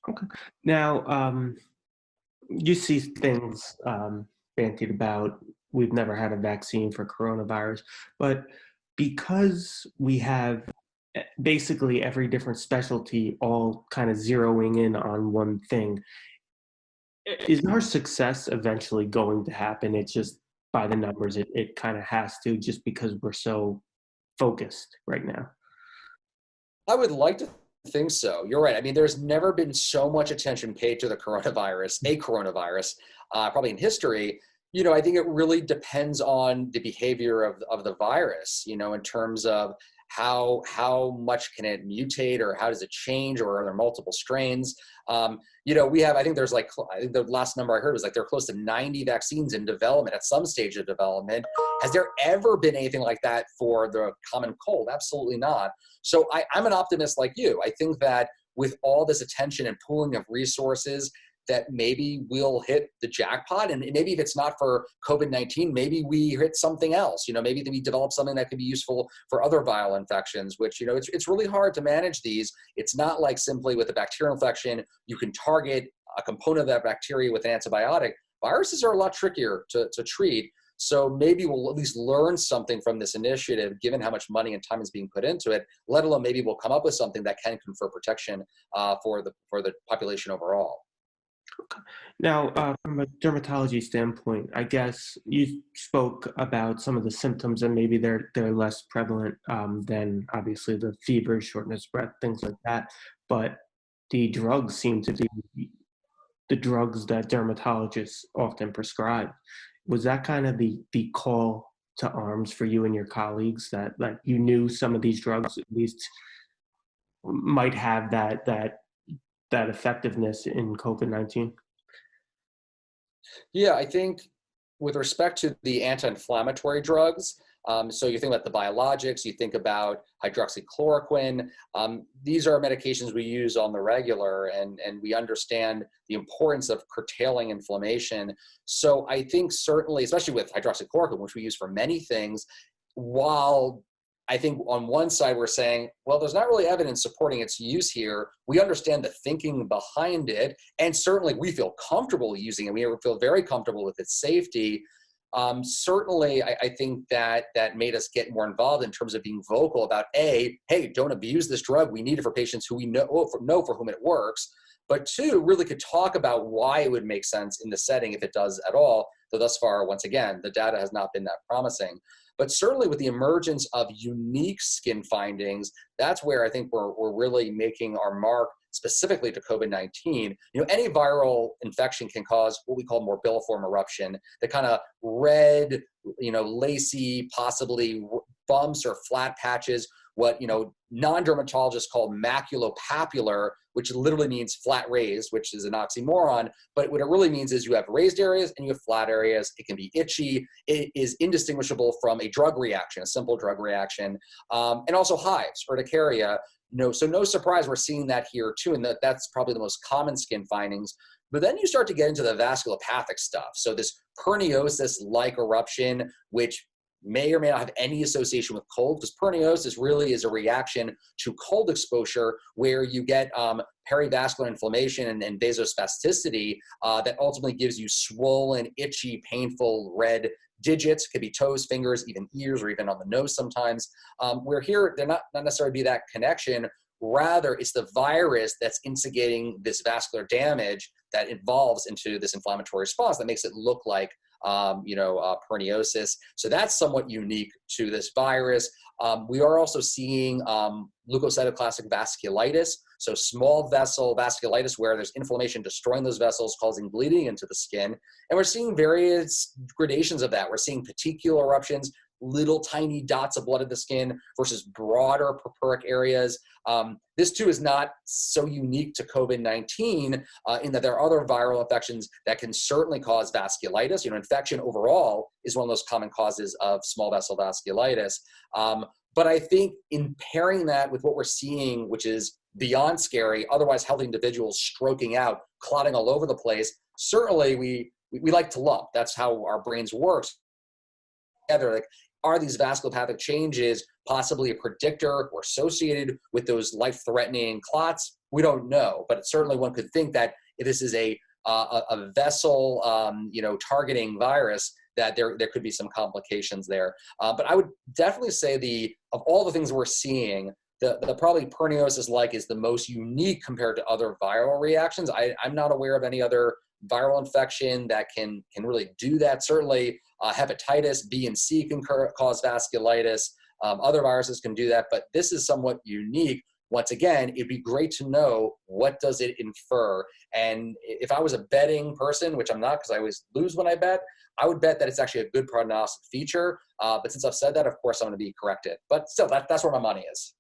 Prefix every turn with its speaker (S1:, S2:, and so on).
S1: Okay. Now, you see things bantied about. We've never had a vaccine for coronavirus, but because we have basically every different specialty all kind of zeroing in on one thing, is our success eventually going to happen? It's just by the numbers, it kind of has to, just because we're so focused right now.
S2: I would like to think so. You're right. I mean, there's never been so much attention paid to the coronavirus, probably in history. I think it really depends on the behavior of the virus, in terms of how much can it mutate, or how does it change, or are there multiple strains? We have, I think there's like, I think the last number I heard was like there are close to 90 vaccines in development at some stage of development. Has there ever been anything like that for the common cold? Absolutely not. So I'm an optimist like you. I think that with all this attention and pooling of resources, that maybe we'll hit the jackpot. And maybe if it's not for COVID-19, maybe we hit something else. Maybe we develop something that could be useful for other viral infections, which, it's really hard to manage these. It's not like simply with a bacterial infection, you can target a component of that bacteria with an antibiotic. Viruses are a lot trickier to treat. So maybe we'll at least learn something from this initiative, given how much money and time is being put into it, let alone maybe we'll come up with something that can confer protection for the population overall.
S1: Now, from a dermatology standpoint, I guess you spoke about some of the symptoms, and maybe they're less prevalent than obviously the fever, shortness of breath, things like that. But the drugs seem to be the drugs that dermatologists often prescribe. Was that kind of the call to arms for you and your colleagues, that like you knew some of these drugs at least might have that effectiveness in COVID-19?
S2: Yeah, I think with respect to the anti-inflammatory drugs, so you think about the biologics, you think about hydroxychloroquine. These are medications we use on the regular, and we understand the importance of curtailing inflammation. So I think certainly, especially with hydroxychloroquine, which we use for many things, while I think on one side we're saying, well, there's not really evidence supporting its use here. We understand the thinking behind it, and certainly we feel comfortable using it. We feel very comfortable with its safety. Certainly, I think that made us get more involved in terms of being vocal about hey, don't abuse this drug. We need it for patients who we know for whom it works. But two, really could talk about why it would make sense in the setting if it does at all. Though thus far, once again, the data has not been that promising. But certainly with the emergence of unique skin findings, that's where I think we're really making our mark specifically to COVID-19. Any viral infection can cause what we call morbilliform eruption, the kind of red, lacy, possibly bumps or flat patches, what, non-dermatologists call maculopapular, which literally means flat raised, which is an oxymoron. But what it really means is you have raised areas and you have flat areas. It can be itchy. It is indistinguishable from a drug reaction, a simple drug reaction. And also hives, urticaria. So no surprise we're seeing that here too, and that's probably the most common skin findings. But then you start to get into the vasculopathic stuff. So this perniosis-like eruption, which may or may not have any association with cold, because perniosis really is a reaction to cold exposure where you get perivascular inflammation and vasospasticity that ultimately gives you swollen, itchy, painful red digits. Could be toes, fingers, even ears, or even on the nose sometimes. Where here, they're not necessarily be that connection. Rather, it's the virus that's instigating this vascular damage that evolves into this inflammatory response that makes it look like perniosis. So that's somewhat unique to this virus. We are also seeing leukocytoclastic vasculitis, so small vessel vasculitis where there's inflammation destroying those vessels, causing bleeding into the skin. And we're seeing various gradations of that. We're seeing petechial eruptions, little tiny dots of blood in the skin versus broader purpuric areas. This too is not so unique to COVID-19 in that there are other viral infections that can certainly cause vasculitis. Infection overall is one of those common causes of small vessel vasculitis. But I think in pairing that with what we're seeing, which is beyond scary, otherwise healthy individuals stroking out, clotting all over the place, certainly we like to lump. That's how our brains work together. Like, are these vasculopathic changes possibly a predictor or associated with those life-threatening clots? We don't know, but certainly one could think that if this is a vessel, targeting virus, that there could be some complications there. But I would definitely say of all the things we're seeing, the probably perniosis-like is the most unique compared to other viral reactions. I'm not aware of any other viral infection that can really do that. Certainly hepatitis B and C can cause vasculitis. Other viruses can do that, but this is somewhat unique. Once again, it'd be great to know, what does it infer? And if I was a betting person, which I'm not because I always lose when I bet, I would bet that it's actually a good prognostic feature. But since I've said that, of course, I'm going to be corrected. But still, that's where my money is.